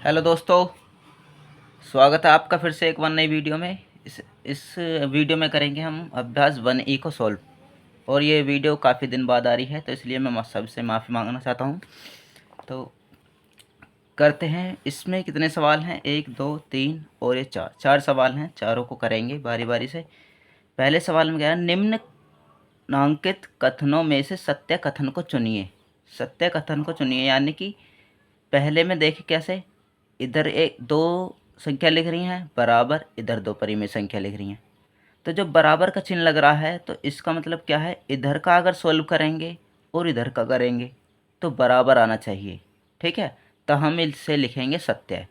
Hello दोस्तों, स्वागत है आपका फिर से एक नई वीडियो में। इस वीडियो में करेंगे हम अभ्यास 1E को सॉल्व। और ये वीडियो काफ़ी दिन बाद आ रही है, तो इसलिए मैं सबसे माफ़ी मांगना चाहता हूँ। तो करते हैं। इसमें कितने सवाल हैं? 1 2 3 और ये 4 सवाल हैं। चारों को करेंगे बारी बारी से। पहले सवाल में क्या है? निम्नांकित कथनों में से सत्य कथन को चुनिए। सत्य कथन को चुनिए यानी कि पहले में देखें कैसे, इधर एक दो संख्या लिख रही हैं बराबर, इधर दो परिमेय संख्या लिख रही हैं। तो जो बराबर का चिन्ह लग रहा है तो इसका मतलब क्या है, इधर का अगर सॉल्व करेंगे और इधर का करेंगे तो बराबर आना चाहिए। ठीक है, तो हम इसे लिखेंगे सत्य।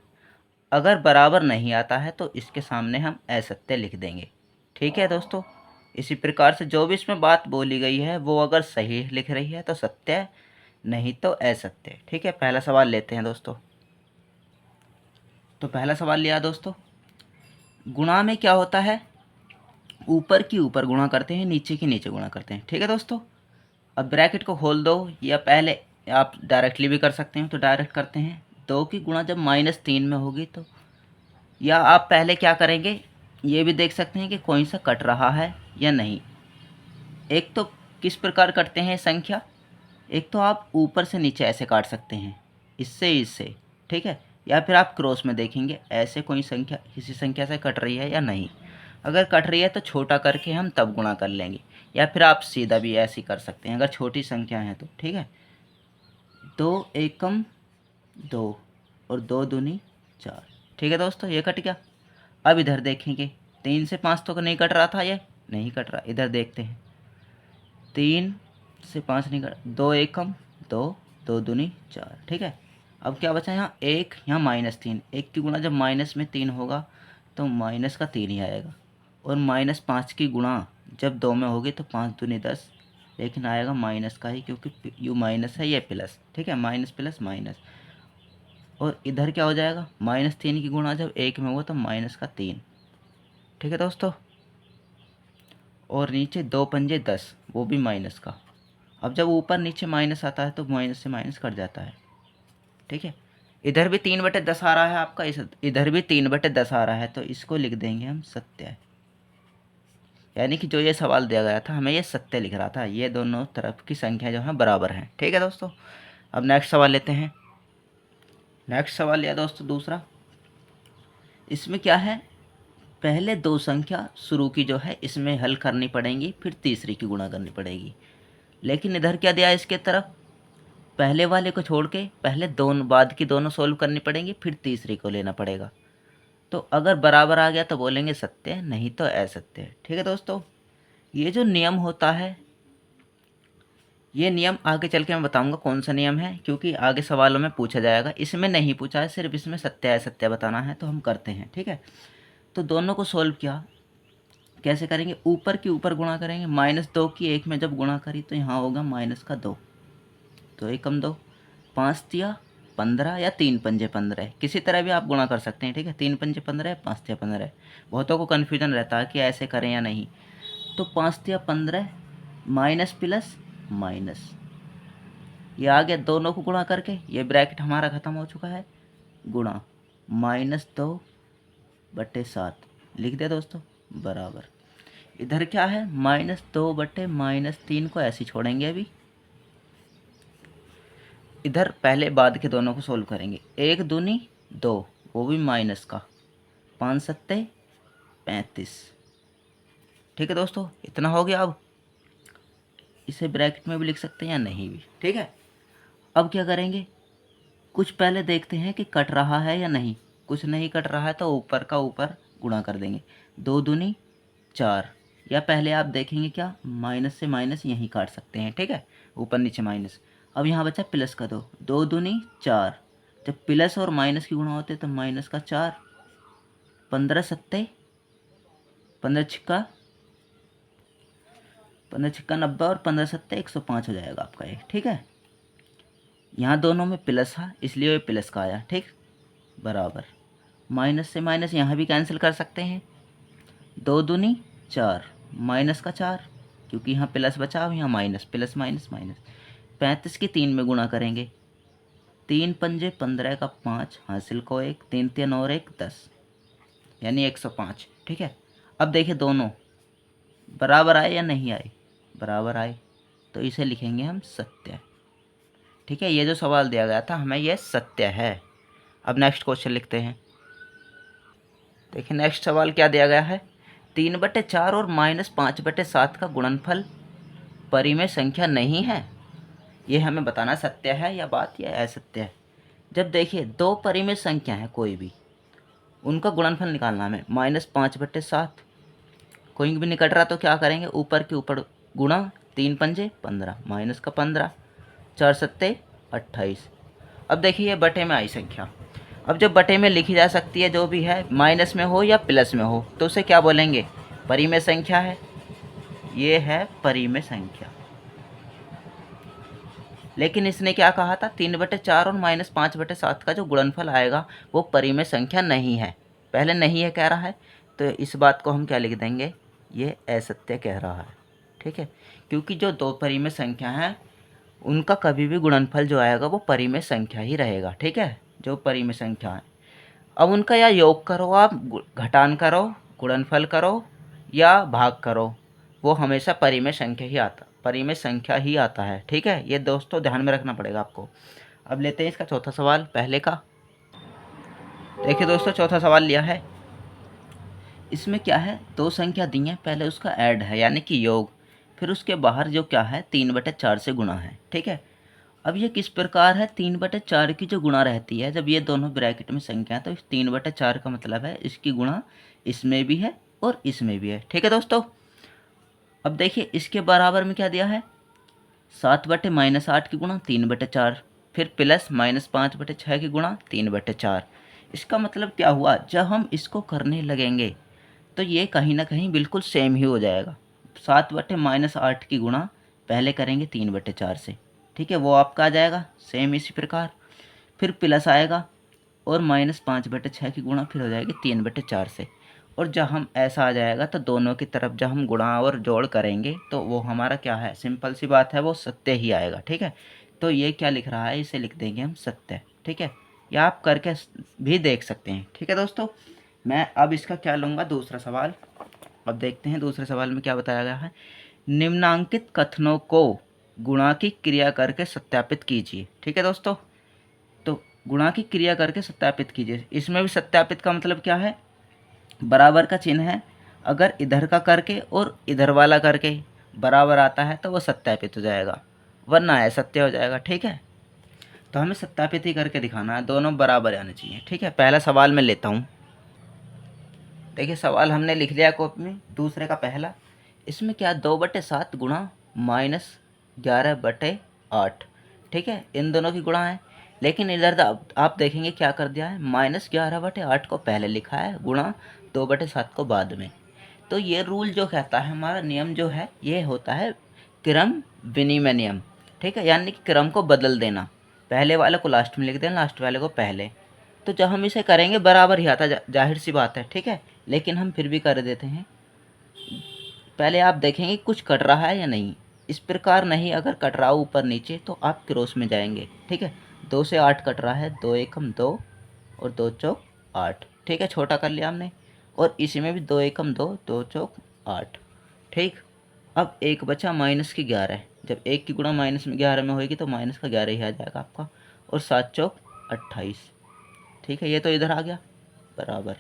अगर बराबर नहीं आता है तो इसके सामने हम असत्य लिख देंगे। ठीक है दोस्तों, इसी प्रकार से जो भी इसमें बात बोली गई है वो अगर सही लिख रही है तो सत्य, नहीं तो असत्य। ठीक है, पहला सवाल लेते हैं दोस्तों। तो पहला सवाल लिया दोस्तों, गुणा में क्या होता है? ऊपर की ऊपर गुणा करते हैं, नीचे की नीचे गुणा करते हैं। ठीक है दोस्तों, अब ब्रैकेट को खोल दो, या पहले आप डायरेक्टली भी कर सकते हैं, तो डायरेक्ट करते हैं। 2 की गुणा जब -3 में होगी तो, या आप पहले क्या करेंगे, ये भी देख सकते हैं कि कौन सा कट रहा है या नहीं। एक तो किस प्रकार कटते हैं संख्या, एक तो आप ऊपर से नीचे ऐसे काट सकते हैं, इससे। ठीक है, या फिर आप क्रॉस में देखेंगे ऐसे कोई संख्या किसी संख्या से कट रही है या नहीं। अगर कट रही है तो छोटा करके हम तब गुणा कर लेंगे, या फिर आप सीधा भी ऐसे ही कर सकते हैं अगर छोटी संख्या है तो। ठीक है, 2 एकम 2 और 2 दूनी 4। ठीक है दोस्तों, ये कट गया। अब इधर देखेंगे, 3 से 5 तो नहीं कट रहा था, ये नहीं कट रहा। इधर देखते हैं, 3 से 5 नहीं कट, 2 एकम 2, 2 दूनी 4। ठीक है, अब क्या बचा यहाँ? 1, यहाँ -3। 1 की गुणा जब माइनस में 3 होगा तो माइनस का 3 ही आएगा। और -5 की गुणा जब 2 में होगी तो 5 दूनी 10, लेकिन आएगा माइनस का ही, क्योंकि यू माइनस है, ये प्लस। ठीक है, माइनस प्लस माइनस। और इधर क्या हो जाएगा? -3 की गुणा जब 1 में होगा तो माइनस का 3। ठीक है दोस्तों, और नीचे 2 पंजे 10, वो भी माइनस का। अब जब ऊपर नीचे माइनस आता है तो माइनस से माइनस कट जाता है। ठीक है, इधर भी 3/10 आ रहा है आपका, इधर भी 3/10 आ रहा है, तो इसको लिख देंगे हम सत्य। यानी कि जो ये सवाल दिया गया था हमें ये सत्य लिख रहा था, ये दोनों तरफ की संख्या जो है बराबर हैं। ठीक है दोस्तों, अब नेक्स्ट सवाल लेते हैं। नेक्स्ट सवाल लिया दोस्तों दूसरा। इसमें क्या है, पहले दो संख्या शुरू की जो है इसमें हल करनी पड़ेंगी, फिर तीसरी की गुणा करनी पड़ेगी। लेकिन इधर क्या दिया है इसके तरफ, पहले वाले को छोड़ के पहले दोनों बाद की दोनों सोल्व करनी पड़ेंगी, फिर तीसरी को लेना पड़ेगा। तो अगर बराबर आ गया तो बोलेंगे सत्य, नहीं तो असत्य। ठीक है दोस्तों, ये जो नियम होता है, ये नियम आगे चल के मैं बताऊंगा कौन सा नियम है, क्योंकि आगे सवालों में पूछा जाएगा। इसमें नहीं पूछा है, सिर्फ इसमें सत्य असत्य बताना है, तो हम करते हैं। ठीक है, तो दोनों को सोल्व किया, कैसे करेंगे? ऊपर की ऊपर गुणा करेंगे। -2 की 1 में जब गुणा करी तो यहाँ होगा माइनस का 2, तो 1 कम 2, 5 तिया 15, या 3 पंजे 15, किसी तरह भी आप गुणा कर सकते हैं। ठीक है, 3 पंजे 15, 5 तिया 15। बहुतों को कन्फ्यूजन रहता है कि ऐसे करें या नहीं। तो 5 तिया 15, माइनस प्लस माइनस, ये आ गया दोनों को गुणा करके, ये ब्रैकेट हमारा ख़त्म हो चुका है। गुणा -2/7 लिख दिया दोस्तों, बराबर। इधर क्या है, -2/-3 को ऐसे ही छोड़ेंगे अभी। इधर पहले बाद के दोनों को सोल्व करेंगे। 1 दूनी 2, वो भी माइनस का, 5 सत्ते 35। ठीक है दोस्तों, इतना हो गया। अब इसे ब्रैकेट में भी लिख सकते हैं या नहीं भी। ठीक है, अब क्या करेंगे, कुछ पहले देखते हैं कि कट रहा है या नहीं। कुछ नहीं कट रहा है तो ऊपर का ऊपर गुणा कर देंगे। 2 दूनी 4, या पहले आप देखेंगे क्या, माइनस से माइनस यहीं काट सकते हैं। ठीक है, ऊपर नीचे माइनस। अब यहाँ बचा प्लस का 2, 2 दूनी 4, जब प्लस और माइनस की गुणा होते तो माइनस का 4, 15 सत्ते 15 छिक्का 90, और 15 सत्ते 105 हो जाएगा आपका ये। ठीक है, यहाँ दोनों में प्लस था इसलिए ये प्लस का आया। ठीक, बराबर। माइनस से माइनस यहाँ भी कैंसिल कर सकते हैं। 2 दूनी 4, माइनस का 4, क्योंकि यहाँ प्लस बचा, अब यहाँ माइनस, प्लस माइनस माइनस। 35 की 3 में गुणा करेंगे, 3 पंजे 15 का 5, हासिल को 1, 3 3 और 1 10, यानी 105। ठीक है, अब देखिए दोनों बराबर आए या नहीं आए, बराबर आए, तो इसे लिखेंगे हम सत्य। ठीक है, ये जो सवाल दिया गया था हमें ये सत्य है। अब नेक्स्ट क्वेश्चन लिखते हैं। देखिए नेक्स्ट सवाल क्या दिया गया है, 3/4 और -5/7 का गुणनफल परिमेय संख्या नहीं है। ये हमें बताना सत्य है या बात या असत्य है। जब देखिए दो परिमेय संख्या है कोई भी, उनका गुणनफल निकालना हमें, -5/7 कोई भी निकट रहा तो क्या करेंगे, ऊपर के ऊपर गुणा, 3 पंजे 15, माइनस का 15, 4 सत्ते 28। अब देखिए ये बटे में आई संख्या, अब जब बटे में लिखी जा सकती है जो भी है, माइनस में हो या प्लस में हो, तो उसे क्या बोलेंगे, परिमेय संख्या है। ये है परिमेय संख्या। लेकिन इसने क्या कहा था, 3/4 और -5/7 का जो गुणनफल आएगा वो परिमेय संख्या नहीं है। पहले नहीं है कह रहा है, तो इस बात को हम क्या लिख देंगे, ये असत्य कह रहा है। ठीक है, क्योंकि जो दो परिमेय संख्या हैं उनका कभी भी गुणनफल जो आएगा वो परिमेय संख्या ही रहेगा। ठीक है, जो परिमेय संख्या है, अब उनका या योग करो आप, घटान करो, गुणनफल करो या भाग करो, वो हमेशा परिमेय संख्या ही आता है। ठीक है, ये दोस्तों ध्यान में रखना पड़ेगा आपको। अब लेते हैं इसका चौथा सवाल पहले का। देखिए दोस्तों चौथा सवाल लिया है, इसमें क्या है, दो संख्या दी है, पहले उसका ऐड है यानी कि योग, फिर उसके बाहर जो क्या है 3/4 से गुणा है। ठीक है, अब ये किस प्रकार है, 3/4 की जो गुणा रहती है, जब ये दोनों ब्रैकेट में संख्या है तो 3/4 का मतलब है इसकी गुणा इसमें भी है और इसमें भी है। ठीक है दोस्तों, अब देखिए इसके बराबर में क्या दिया है, 7/-8 की गुणा 3/4, फिर प्लस -5/6 की गुणा 3/4। इसका मतलब क्या हुआ, जब हम इसको करने लगेंगे तो ये कहीं ना कहीं बिल्कुल सेम ही हो जाएगा। 7/-8 की गुणा पहले करेंगे 3/4 से, ठीक है, वो आपका आ जाएगा सेम इसी प्रकार, फिर प्लस आएगा और -5/6 की गुणा फिर हो जाएगी 3/4 से। और जब हम ऐसा आ जाएगा तो दोनों की तरफ जब हम गुणा और जोड़ करेंगे तो वो हमारा क्या है, सिंपल सी बात है, वो सत्य ही आएगा। ठीक है, तो ये क्या लिख रहा है, इसे लिख देंगे हम सत्य। ठीक है, या आप करके भी देख सकते हैं। ठीक है दोस्तों, मैं अब इसका क्या लूँगा, दूसरा सवाल। अब देखते हैं दूसरे सवाल में क्या बताया गया है, निम्नांकित कथनों को गुणा की क्रिया करके सत्यापित कीजिए। ठीक है दोस्तों, तो गुणा की क्रिया करके सत्यापित कीजिए। इसमें भी सत्यापित का मतलब क्या है, बराबर का चिन्ह है, अगर इधर का करके और इधर वाला करके बराबर आता है तो वो सत्यापित हो जाएगा, वरना असत्य हो जाएगा। ठीक है, तो हमें सत्यापित ही करके दिखाना है, दोनों बराबर आने चाहिए। ठीक है, पहला सवाल मैं लेता हूँ। देखिए सवाल हमने लिख लिया कॉपी में, दूसरे का पहला, इसमें क्या 2/7 गुणा -11/8। ठीक है, इन दोनों की गुणा है, लेकिन इधर आप देखेंगे क्या कर दिया है, -11/8 को पहले लिखा है, गुणा 2/7 को बाद में। तो ये रूल जो कहता है, हमारा नियम जो है ये होता है क्रम विनिमय नियम। ठीक है, यानी कि क्रम को बदल देना, पहले वाले को लास्ट में लिख देना, लास्ट वाले को पहले। तो जब हम इसे करेंगे बराबर ही आता, जाहिर सी बात है। ठीक है, लेकिन हम फिर भी कर देते हैं, पहले आप देखेंगे कुछ कट रहा है या नहीं। इस प्रकार नहीं, अगर कट रहा हो ऊपर नीचे तो आप क्रॉस में जाएंगे। ठीक है, 2 से 8 कट रहा है, 2 एकम 2 और 2 चौक 8। ठीक है, छोटा कर लिया हमने, और इसी में भी 2 एकम 2, 2 चौक 8। ठीक, अब एक बचा -11, जब एक की गुणा -11 में होगी तो -11 ही आ जाएगा आपका, और 7 चौक 28। ठीक है, ये तो इधर आ गया बराबर,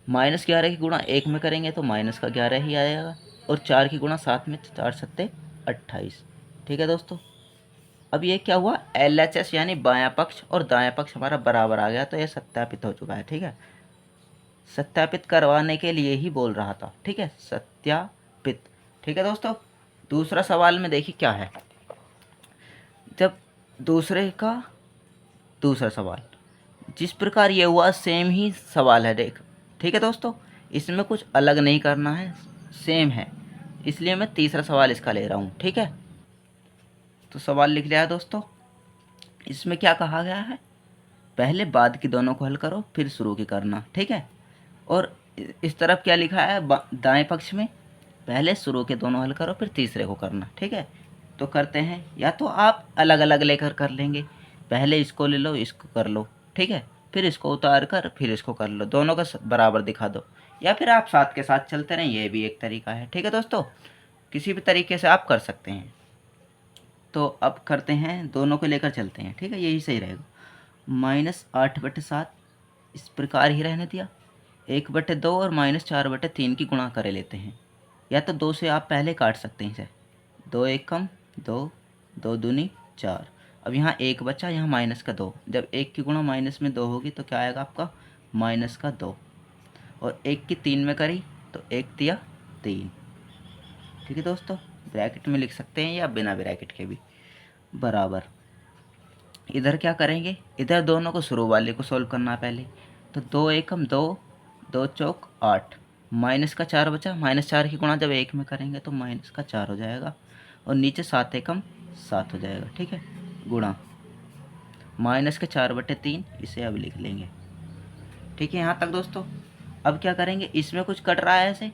-11 की गुणा 1 में करेंगे तो -11 ही आएगा, और 4 की गुणा 7 में, 4 सत्ते 28। ठीक है दोस्तों, अब ये क्या हुआ, LHS यानी बायां पक्ष और दायां पक्ष हमारा बराबर आ गया, तो ये सत्यापित हो चुका है। ठीक है, सत्यापित करवाने के लिए ही बोल रहा था। ठीक है, सत्यापित। ठीक है दोस्तों, दूसरा सवाल में देखिए क्या है, जब दूसरा सवाल जिस प्रकार ये हुआ सेम ही सवाल है, देख। ठीक है दोस्तों, इसमें कुछ अलग नहीं करना है, सेम है, इसलिए मैं तीसरा सवाल इसका ले रहा हूँ। ठीक है, तो सवाल लिख लिया है दोस्तों। इसमें क्या कहा गया है, पहले बाद की दोनों को हल करो फिर शुरू की करना। ठीक है, और इस तरफ क्या लिखा है, दाएं पक्ष में पहले शुरू के दोनों हल करो फिर तीसरे को करना। ठीक है, तो करते हैं, या तो आप अलग अलग लेकर कर लेंगे, पहले इसको ले लो, इसको कर लो, ठीक है, फिर इसको उतार कर फिर इसको कर लो, दोनों का बराबर दिखा दो, या फिर आप साथ के साथ चलते रहें, ये भी एक तरीका है। ठीक है दोस्तों, किसी भी तरीके से आप कर सकते हैं। तो अब करते हैं, दोनों को लेकर चलते हैं, ठीक है, यही सही रहेगा। -8/7 इस प्रकार ही रहने दिया, 1/2 और -4/3 की गुणा करे लेते हैं, या तो 2 से आप पहले काट सकते हैं इसे, 2 एक कम 2, 2 दूनी 4, अब यहाँ 1 बचा, यहाँ -2, जब 1 की गुणा माइनस में 2 होगी तो क्या आएगा आपका -2, और 1 की 3 में करी तो 1 तिया 3। ठीक है दोस्तों, ब्रैकेट में लिख सकते हैं या बिना ब्रैकेट के भी, बराबर। इधर क्या करेंगे, इधर दोनों को शुरू वाले को सॉल्व करना है पहले, तो 2 एकम 2, 2 चौक 8, -4 बचा, -4 की गुणा जब 1 में करेंगे तो -4 हो जाएगा, और नीचे 7 एकम 7 हो जाएगा। ठीक है, गुणा -4/3, इसे अब लिख लेंगे। ठीक है, यहाँ तक दोस्तों। अब क्या करेंगे, इसमें कुछ कट रहा है ऐसे,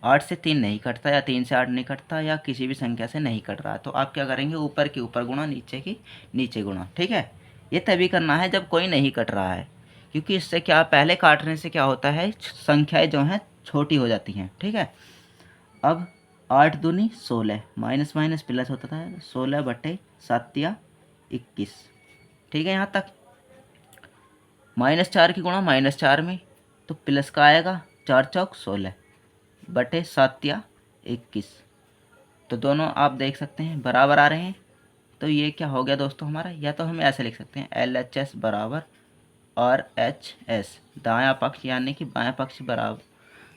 8 से 3 नहीं कटता, या 3 से 8 नहीं कटता, या किसी भी संख्या से नहीं कट रहा, तो आप क्या करेंगे, ऊपर की ऊपर गुणा, नीचे की नीचे गुणा। ठीक है, ये तभी करना है जब कोई नहीं कट रहा है, क्योंकि इससे क्या, पहले काटने से क्या होता है, संख्याएं जो हैं छोटी हो जाती हैं। ठीक है, अब 8 दूनी 16, माइनस माइनस प्लस होता था, 16/7 ठीक है, यहाँ तक। -4 की गुणा -4 में तो प्लस का आएगा, 4 चौक 16/7 तो दोनों आप देख सकते हैं बराबर आ रहे हैं। तो ये क्या हो गया दोस्तों हमारा, या तो हम ऐसे लिख सकते हैं LHS बराबर RHS, दायां पक्ष यानी कि बायां पक्ष बराबर,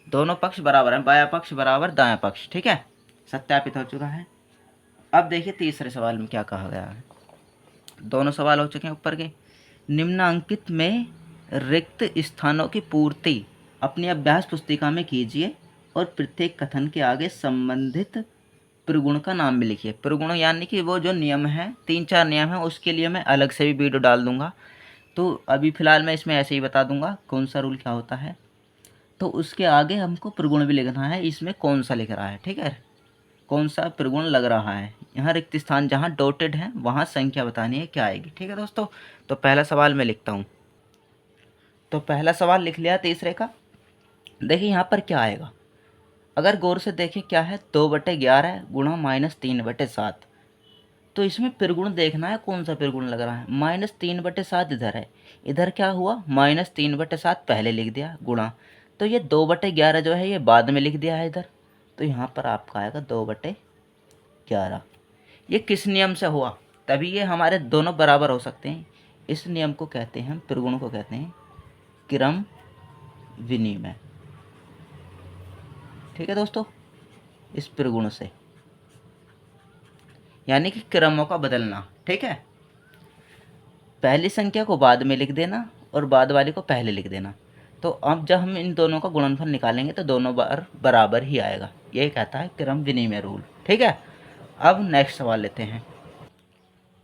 दोनों पक्ष बराबर हैं, बायां पक्ष बराबर दायां पक्ष। ठीक है, सत्यापित हो चुका है। अब देखिए तीसरे सवाल में क्या कहा गया है, दोनों सवाल हो चुके हैं ऊपर के। निम्नांकित में रिक्त स्थानों की पूर्ति अपनी अभ्यास पुस्तिका में कीजिए और प्रत्येक कथन के आगे संबंधित प्रगुण का नाम भी लिखिए। प्रगुण यानी कि वो जो नियम है, 3-4 नियम है, उसके लिए मैं अलग से भी वीडियो डाल दूंगा, तो अभी फ़िलहाल मैं इसमें ऐसे ही बता दूंगा कौन सा रूल क्या होता है। तो उसके आगे हमको प्रगुण भी लिखना है, इसमें कौन सा लिख रहा है, ठीक है, कौन सा प्रगुण लग रहा है। यहाँ रिक्त स्थान जहाँ डॉटेड है वहाँ संख्या बतानी है क्या आएगी। ठीक है दोस्तों, तो पहला सवाल मैं लिखता हूँ। तो पहला सवाल लिख लिया तीसरे का। देखिए यहाँ पर क्या आएगा, अगर गौर से देखें क्या है, 2/11 गुणा -3/7, तो इसमें प्रगुण देखना है कौन सा प्रगुण लग रहा है। -3/7 इधर है, इधर क्या हुआ, -3/7 पहले लिख दिया गुणा, तो ये 2/11 जो है ये बाद में लिख दिया है इधर, तो यहाँ पर आपका आएगा 2/11। ये किस नियम से हुआ, तभी ये हमारे दोनों बराबर हो सकते हैं। इस नियम को कहते हैं, प्रगुण को कहते हैं क्रम विनिमय। ठीक है दोस्तों, इस प्रगुण से यानी कि क्रमों का बदलना। ठीक है, पहली संख्या को बाद में लिख देना और बाद वाली को पहले लिख देना। तो अब जब हम इन दोनों का गुणनफल निकालेंगे तो दोनों बार बराबर ही आएगा, ये कहता है क्रम विनिमय रूल। ठीक है, अब नेक्स्ट सवाल लेते हैं।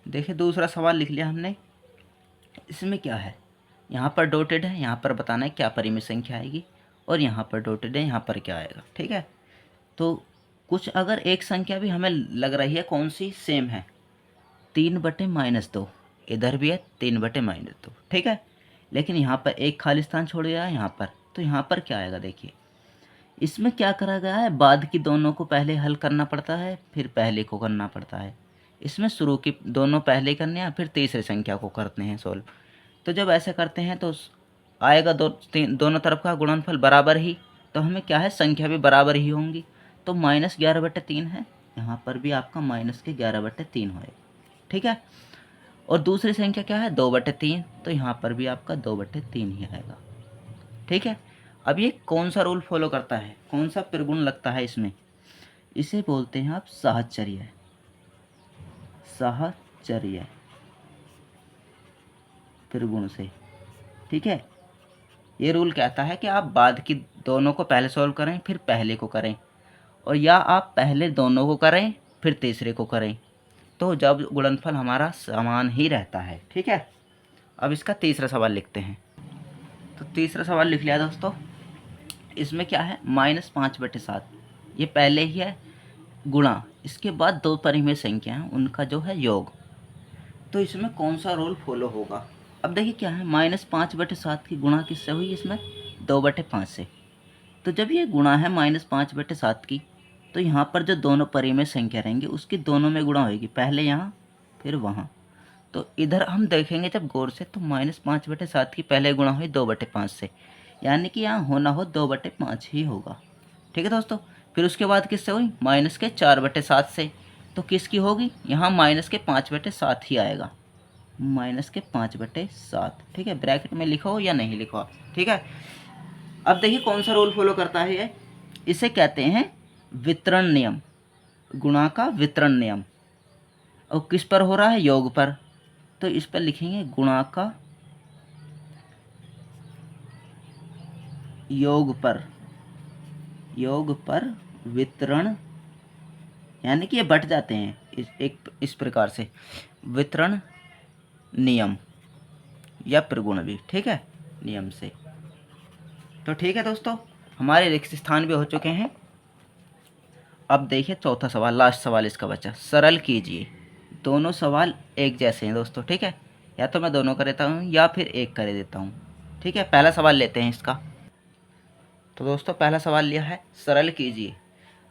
देखिए दूसरा सवाल लिख लिया हमने, इसमें क्या है, यहाँ पर डॉटेड है, यहाँ पर बताना है क्या परिमेय संख्या आएगी, और यहाँ पर डॉटेड है, यहाँ पर क्या आएगा। ठीक है, तो कुछ अगर एक संख्या भी हमें लग रही है कौन सी सेम है, 3/-2, इधर भी है 3/-2। ठीक है, लेकिन यहाँ पर एक खाली स्थान छोड़ गया है यहाँ पर, तो यहाँ पर क्या आएगा, देखिए इसमें क्या करा गया है, बाद की दोनों को पहले हल करना पड़ता है, फिर पहले को करना पड़ता है। इसमें शुरू की दोनों पहले करने हैं, फिर तीसरी संख्या को करते हैं सॉल्व। तो जब ऐसे करते हैं तो आएगा दोनों तरफ का गुणनफल बराबर ही, तो हमें क्या है, संख्या भी बराबर ही होंगी। तो -11/3 है, यहाँ पर भी आपका -11/3 होएगा। ठीक है, और दूसरी संख्या क्या है, 2/3, तो यहाँ पर भी आपका 2/3 ही आएगा। ठीक है, अब ये कौन सा रूल फॉलो करता है, कौन सा प्रगुण लगता है इसमें, इसे बोलते हैं आप साहचर्य। साहचर्य प्रगुण से। ठीक है, ये रूल कहता है कि आप बाद की दोनों को पहले सॉल्व करें फिर पहले को करें, और या आप पहले दोनों को करें फिर तीसरे को करें, तो जब गुणनफल हमारा समान ही रहता है। ठीक है, अब इसका तीसरा सवाल लिखते हैं। तो तीसरा सवाल लिख लिया दोस्तों, इसमें क्या है, -5/7, ये पहले ही है, गुणा इसके बाद दो परिमेय संख्या हैं उनका जो है योग, तो इसमें कौन सा रूल फॉलो होगा। अब देखिए क्या है, -5/7 की गुणा किससे हुई इसमें, 2/5 से। तो जब ये गुणा है -5/7 की, तो यहाँ पर जो दोनों परिमेय संख्या रहेंगी उसकी दोनों में गुणा होगी, पहले यहाँ फिर वहाँ। तो इधर हम देखेंगे जब गौर से, तो -5/7 की पहले गुणा हुई 2/5 से, यानी कि यहाँ होना हो 2/5 ही होगा। ठीक है दोस्तों। फिर उसके बाद किससे हुई, -4/7 से। तो किसकी होगी, यहाँ -5/7 ही आएगा, -5/7। ठीक है, ब्रैकेट में लिखो या नहीं लिखो आप। ठीक है। अब देखिए कौन सा रूल फॉलो करता है ये, इसे कहते हैं वितरण नियम, गुणा का वितरण नियम। और किस पर हो रहा है, योग पर। तो इस पर लिखेंगे गुणा का योग पर वितरण, यानी कि ये बट जाते हैं इस प्रकार से, वितरण नियम या प्रगुण भी। ठीक है, नियम से। तो ठीक है दोस्तों, हमारे रिक्त स्थान भी हो चुके हैं। अब देखिए चौथा सवाल, लास्ट सवाल इसका बचा, सरल कीजिए। दोनों सवाल एक जैसे हैं दोस्तों। ठीक है, या तो मैं दोनों कर देता हूँ या फिर एक कर देता हूँ। ठीक है, पहला सवाल लेते हैं इसका। तो दोस्तों पहला सवाल लिया है, सरल कीजिए।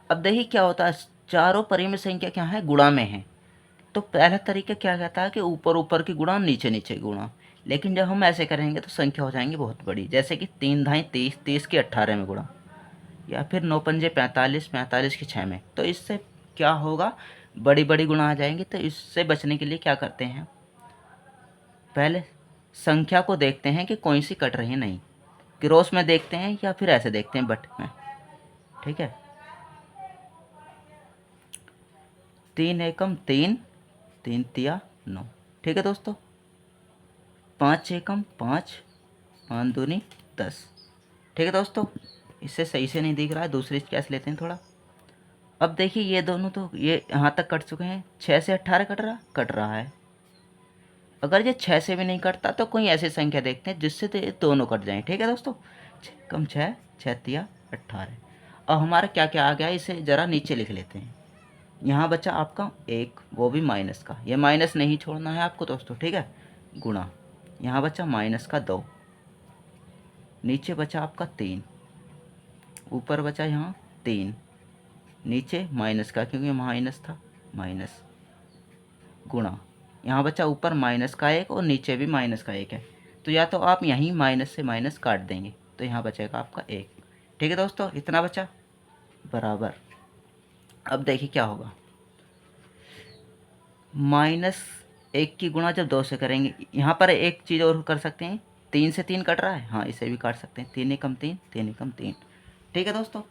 अब देखिए क्या होता है, चारों परिमेय संख्या क्या है, गुणा में है। तो पहला तरीका क्या कहता है कि ऊपर ऊपर की गुणा, नीचे नीचे गुणा। लेकिन जब हम ऐसे करेंगे तो संख्या हो जाएंगी बहुत बड़ी, जैसे कि 3 ढाई 30, 30 की 18 में गुणा, या फिर 9 पंजे 45, 45 की 6 में। तो इससे क्या होगा, बड़ी बड़ी गुणा आ जाएंगी। तो इससे बचने के लिए क्या करते हैं, पहले संख्या को देखते हैं कि कौन सी कट रही है, नहीं क्रॉस में देखते हैं या फिर ऐसे देखते हैं बट में। ठीक है, 3 एकम 3, 3 तिया 9। ठीक है दोस्तों, 5 एकम 5, 5 दूनी 10। ठीक है दोस्तों, इससे सही से नहीं दिख रहा है, दूसरी कैसे लेते हैं थोड़ा। अब देखिए ये दोनों तो ये यहाँ तक कट चुके हैं, 6 से 18 कट रहा है। अगर ये 6 से भी नहीं कटता तो कोई ऐसी संख्या देखते हैं जिससे तो ये दोनों कट जाएं। ठीक है दोस्तों, कम 6, 6 तिया 18। अब हमारा क्या क्या आ गया, इसे ज़रा नीचे लिख लेते हैं। यहाँ बचा आपका 1, वो भी माइनस का, ये माइनस नहीं छोड़ना है आपको दोस्तों। ठीक है, गुणा, यहाँ बचा -2, नीचे बचा आपका 3, ऊपर बचा यहाँ 3, नीचे माइनस का क्योंकि माइनस था, माइनस, गुणा, यहाँ बचा ऊपर -1 और नीचे भी -1 है। तो या तो आप यहीं माइनस से माइनस काट देंगे, तो यहाँ बचेगा आपका 1। ठीक है दोस्तों, इतना बचा, बराबर। अब देखिए क्या होगा, -1 की गुणा जब 2 से करेंगे, यहाँ पर एक चीज़ और कर सकते हैं, 3 से 3 कट रहा है, हाँ इसे भी काट सकते हैं, 3 एकम 3, 3 एकम 3। ठीक है दोस्तों,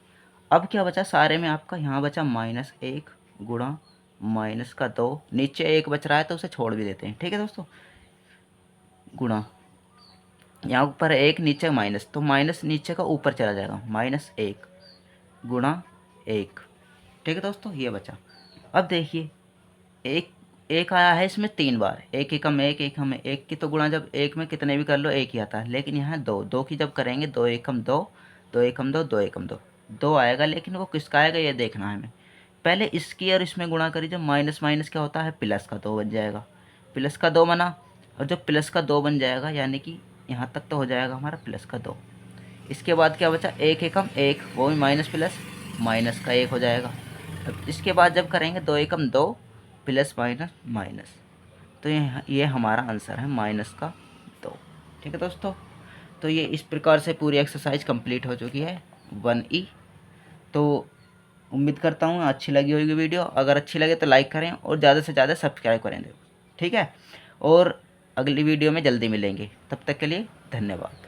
अब क्या बचा सारे में आपका, यहाँ बचा -1 गुणा -2, नीचे 1 बच रहा है तो उसे छोड़ भी देते हैं। ठीक है दोस्तों, गुणा, यहाँ ऊपर 1 नीचे माइनस, तो माइनस नीचे का ऊपर चला जाएगा, -1 गुणा 1। ठीक है दोस्तों, ये बचा। अब देखिए एक एक आया है इसमें 3 बार, 1 एकम 1, 1 एकम 1 की तो गुणा जब एक में कितने भी कर लो एक ही आता है। लेकिन यहाँ 2, 2 की जब करेंगे 2 एकम 2, 2 एकम 2, 2 एकम 2, 2 आएगा। लेकिन वो किसका आएगा ये देखना है हमें। पहले इसकी और इसमें गुणा करी, जब माइनस माइनस क्या होता है, प्लस का 2 बन जाएगा, प्लस का 2 बना। और जब प्लस का 2 बन जाएगा यानी कि यहाँ तक तो हो जाएगा हमारा प्लस का 2। इसके बाद क्या बचा, 1 एकम 1, वो भी माइनस प्लस माइनस का 1 हो जाएगा। अब इसके बाद जब करेंगे 2 एकम 2, प्लस माइनस माइनस, तो ये हमारा आंसर है -2। ठीक है दोस्तों, तो ये इस प्रकार से पूरी एक्सरसाइज कंप्लीट हो चुकी है 1E। तो उम्मीद करता हूँ अच्छी लगी होगी वीडियो। अगर अच्छी लगे तो लाइक करें और ज़्यादा से ज़्यादा सब्सक्राइब करें। ठीक है, और अगली वीडियो में जल्दी मिलेंगे, तब तक के लिए धन्यवाद।